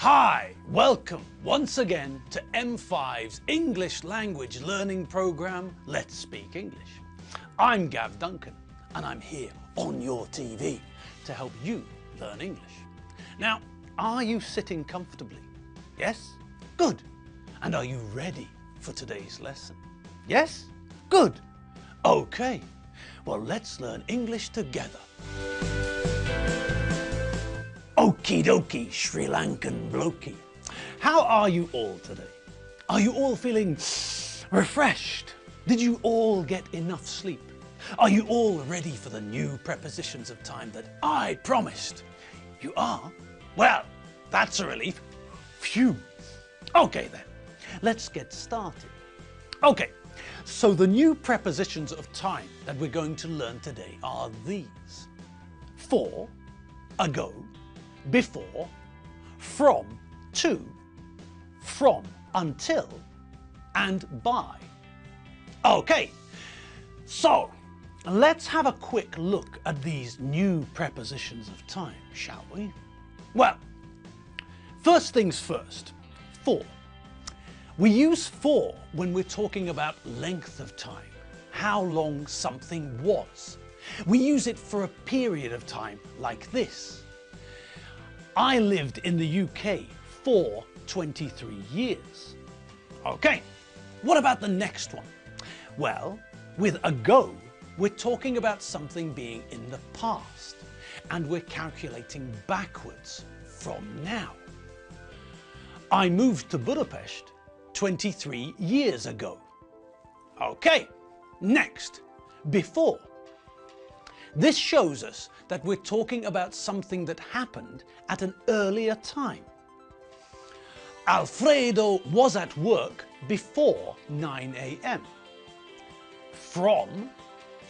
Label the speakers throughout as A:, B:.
A: Hi, welcome once again to M5's English language learning program, Let's Speak English. I'm Gav Duncan and I'm here on your TV to help you learn English. Now, are you sitting comfortably? Yes? Good. And are you ready for today's lesson? Yes? Good. Okay. Well, let's learn English together. Okie dokie, Sri Lankan blokey. How are you all today? Are you all feeling refreshed? Did you all get enough sleep? Are you all ready for the new prepositions of time that I promised? You are? Well, that's a relief. Phew. Okay then, let's get started. Okay, so the new prepositions of time that we're going to learn today are these: for, ago, before, from, to, from, until, and by. Okay, so let's have a quick look at these new prepositions of time, shall we? Well, first things first, for. We use for when we're talking about length of time, how long something was. We use it for a period of time like this: I lived in the UK for 23 years. Okay, what about the next one? Well, with ago, we're talking about something being in the past, and we're calculating backwards from now. I moved to Budapest 23 years ago. Okay, next, before. This shows us that we're talking about something that happened at an earlier time. Alfredo was at work before 9 a.m. From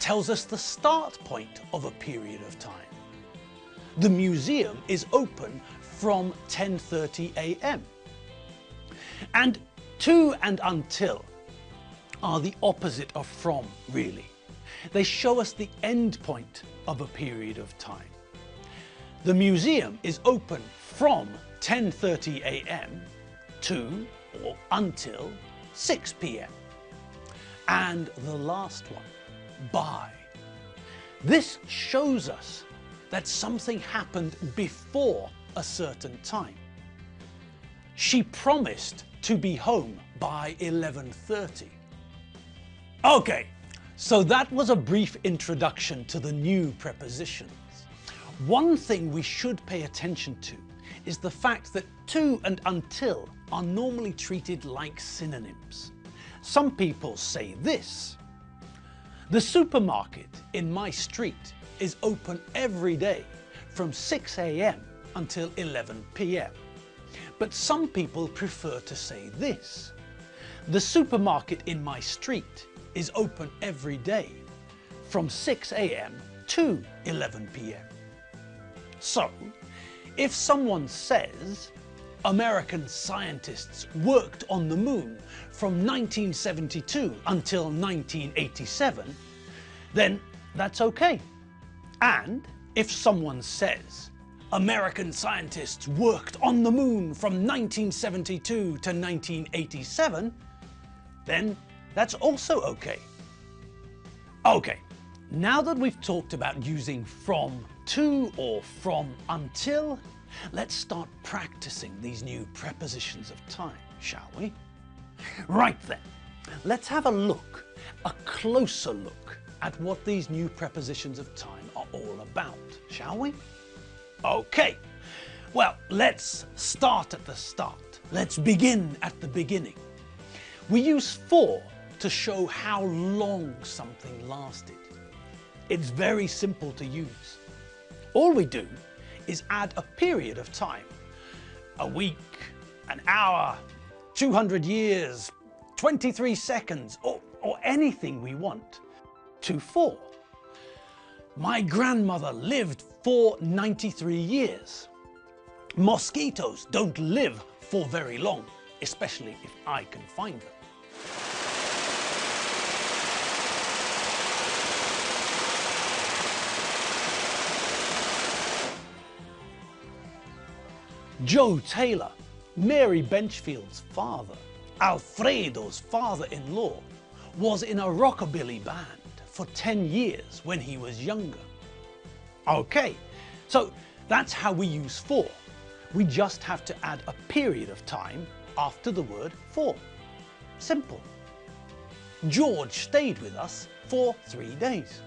A: tells us the start point of a period of time. The museum is open from 10:30 a.m. And to and until are the opposite of from, really. They show us the end point of a period of time. The museum is open from 10:30 a.m. to or until 6 p.m. And the last one, by. This shows us that something happened before a certain time. She promised to be home by 11:30. Okay. So that was a brief introduction to the new prepositions. One thing we should pay attention to is the fact that to and until are normally treated like synonyms. Some people say this: the supermarket in my street is open every day from 6 a.m. until 11 p.m. But some people prefer to say this: the supermarket in my street is open every day from 6 a.m. to 11 p.m. So, if someone says American scientists worked on the moon from 1972 until 1987, then that's okay. And if someone says American scientists worked on the moon from 1972 to 1987, then that's also okay. Okay, now that we've talked about using from to or from until, let's start practicing these new prepositions of time, shall we? Right then, let's have a closer look at what these new prepositions of time are all about, shall we? Okay, well, let's start at the start. Let's begin at the beginning. We use for to show how long something lasted. It's very simple to use. All we do is add a period of time: a week, an hour, 200 years, 23 seconds, or anything we want, to for. My grandmother lived for 93 years. Mosquitoes don't live for very long, especially if I can find them. Joe Taylor, Mary Benchfield's father, Alfredo's father-in-law, was in a rockabilly band for 10 years when he was younger. Okay, so that's how we use for. We just have to add a period of time after the word for. Simple. George stayed with us for 3 days.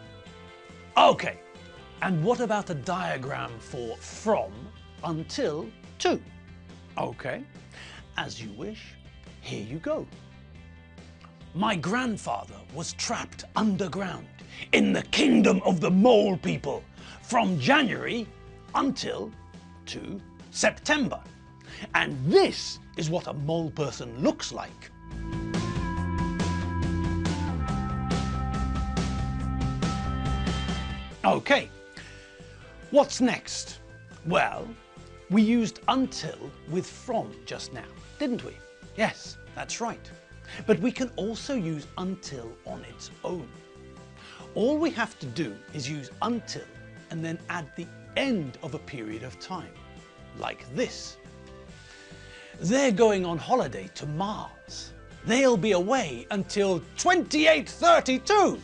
A: Okay, and what about a diagram for from, until, to? Okay, as you wish, here you go. My grandfather was trapped underground in the kingdom of the mole people from January until to September. And this is what a mole person looks like. Okay, what's next? Well, we used until with from just now, didn't we? Yes, that's right. But we can also use until on its own. All we have to do is use until and then add the end of a period of time, like this. They're going on holiday to Mars. They'll be away until 2832.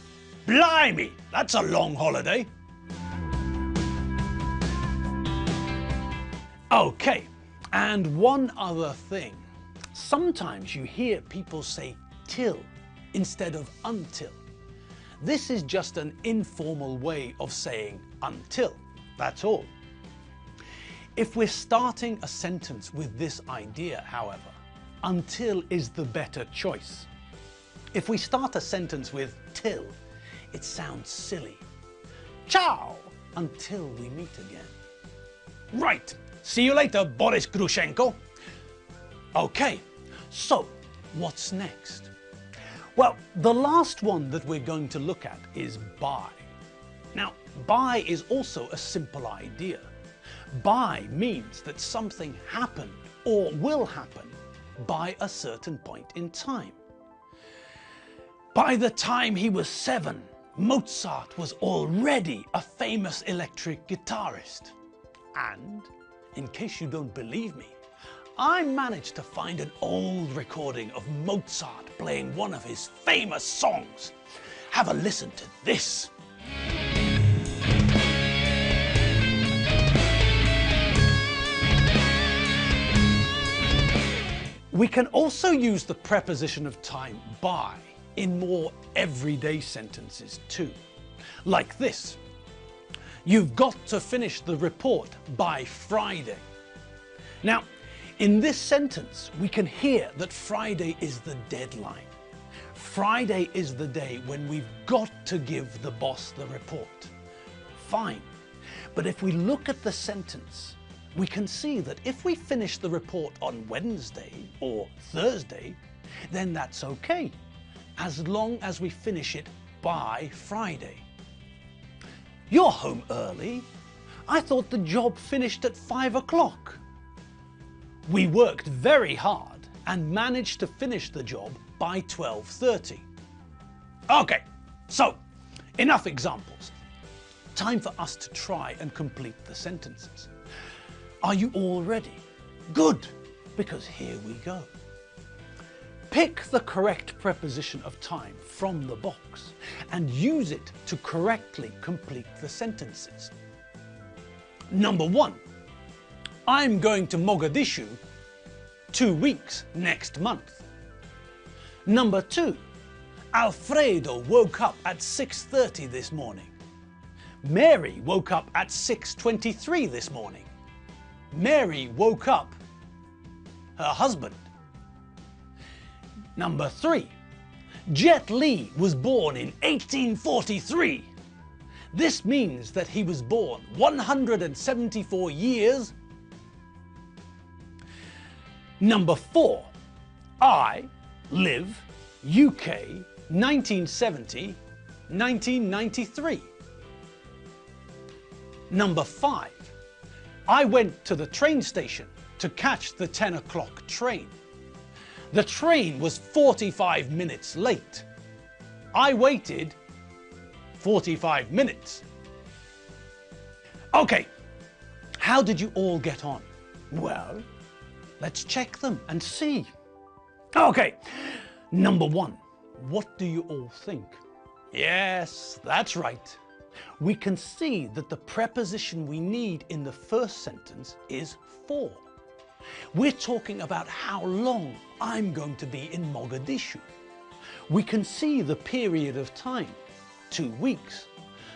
A: Blimey, that's a long holiday. Okay, and one other thing. Sometimes you hear people say till instead of until. This is just an informal way of saying until, that's all. If we're starting a sentence with this idea, however, until is the better choice. If we start a sentence with till, it sounds silly. Ciao, until we meet again. Right, see you later, Boris Grushenko. Okay, so what's next? Well, the last one that we're going to look at is by. Now, by is also a simple idea. By means that something happened or will happen by a certain point in time. By the time he was 7, Mozart was already a famous electric guitarist. And, in case you don't believe me, I managed to find an old recording of Mozart playing one of his famous songs. Have a listen to this. We can also use the preposition of time by in more everyday sentences too. Like this. You've got to finish the report by Friday. Now, in this sentence, we can hear that Friday is the deadline. Friday is the day when we've got to give the boss the report. Fine. But if we look at the sentence, we can see that if we finish the report on Wednesday or Thursday, then that's okay, as long as we finish it by Friday. You're home early. I thought the job finished at 5 o'clock. We worked very hard and managed to finish the job by 12:30. Okay, so enough examples. Time for us to try and complete the sentences. Are you all ready? Good, because here we go. Pick the correct preposition of time from the box and use it to correctly complete the sentences. Number 1. I'm going to Mogadishu 2 weeks next month. Number 2. Alfredo woke up at 6:30 this morning. Mary woke up at 6:23 this morning. Mary woke up her husband. Number 3. Jet Li was born in 1843. This means that he was born 174 years. Number 4. I live UK 1970-1993. Number 5. I went to the train station to catch the 10 o'clock train. The train was 45 minutes late. I waited 45 minutes. Okay, how did you all get on? Well, let's check them and see. Okay, number one, what do you all think? Yes, that's right. We can see that the preposition we need in the first sentence is for. We're talking about how long I'm going to be in Mogadishu. We can see the period of time, 2 weeks.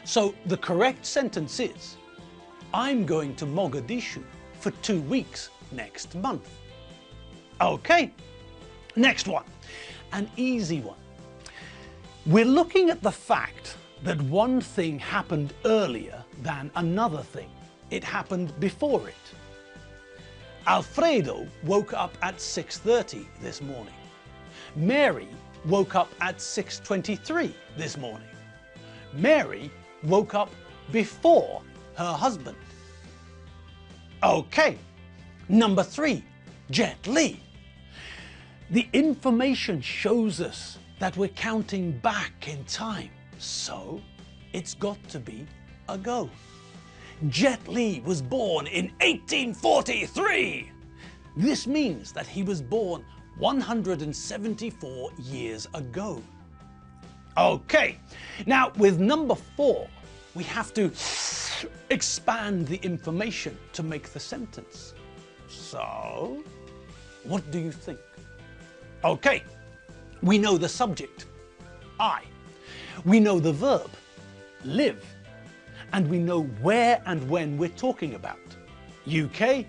A: So the correct sentence is, I'm going to Mogadishu for 2 weeks next month. Okay, next one, an easy one. We're looking at the fact that one thing happened earlier than another thing. It happened before it. Alfredo woke up at 6:30 this morning. Mary woke up at 6:23 this morning. Mary woke up before her husband. Okay, number 3, Jet Li. The information shows us that we're counting back in time, so it's got to be ago. Jet Li was born in 1843. This means that he was born 174 years ago. Okay, now with number 4, we have to expand the information to make the sentence. So, what do you think? Okay, we know the subject, I. We know the verb, live. And we know where and when we're talking about. UK,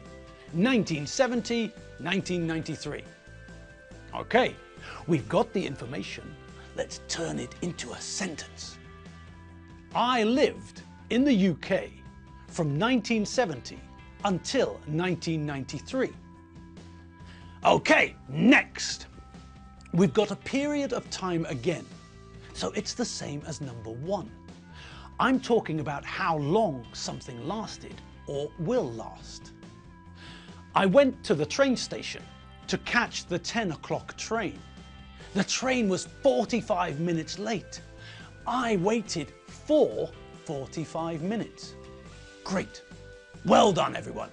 A: 1970, 1993. Okay, we've got the information. Let's turn it into a sentence. I lived in the UK from 1970 until 1993. Okay, next. We've got a period of time again, so it's the same as number 1. I'm talking about how long something lasted or will last. I went to the train station to catch the 10 o'clock train. The train was 45 minutes late. I waited for 45 minutes. Great. Well done, everyone.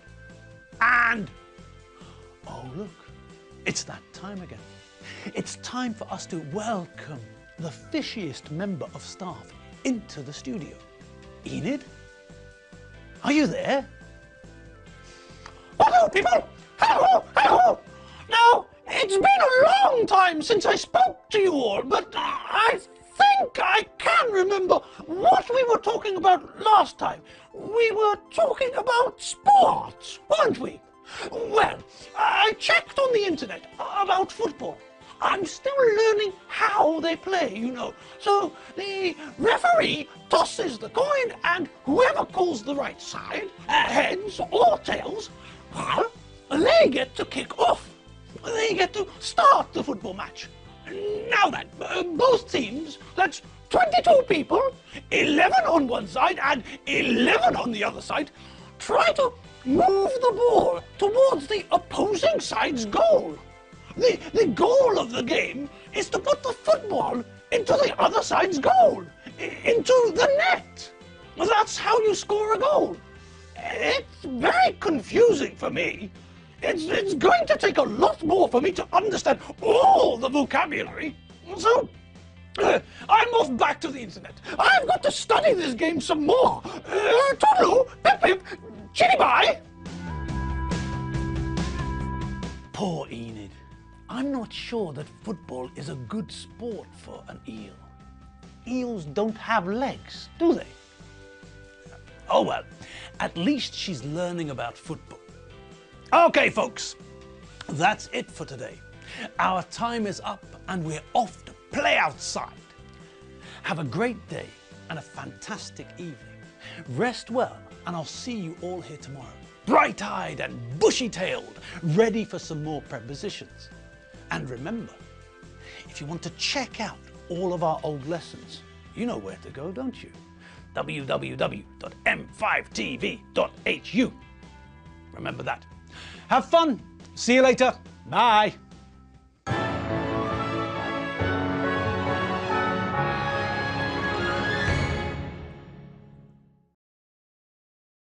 A: And, oh look, it's that time again. It's time for us to welcome the fishiest member of staff into the studio. Enid? Are you there? Hello, people! Hello! Hello! Now, it's been a long time since I spoke to you all, but I think I can remember what we were talking about last time. We were talking about sports, weren't we? Well, I checked on the internet about football. I'm still learning how they play, you know. So the referee tosses the coin and whoever calls the right side, heads or tails, well, they get to kick off. They get to start the football match. Now then, both teams, that's 22 people, 11 on one side and 11 on the other side, try to move the ball towards the opposing side's goal. The goal of the game is to put the football into the other side's goal, into the net. That's how you score a goal. It's very confusing for me. It's going to take a lot more for me to understand all the vocabulary. So, I'm off back to the internet. I've got to study this game some more. Toodaloo, pip pip, chitty bye. Poor Enid. I'm not sure that football is a good sport for an eel. Eels don't have legs, do they? Oh well, at least she's learning about football. Okay, folks, that's it for today. Our time is up and we're off to play outside. Have a great day and a fantastic evening. Rest well, and I'll see you all here tomorrow, bright-eyed and bushy-tailed, ready for some more prepositions. And remember, if you want to check out all of our old lessons, you know where to go, don't you? www.m5tv.hu. Remember that. Have fun. See you later. Bye.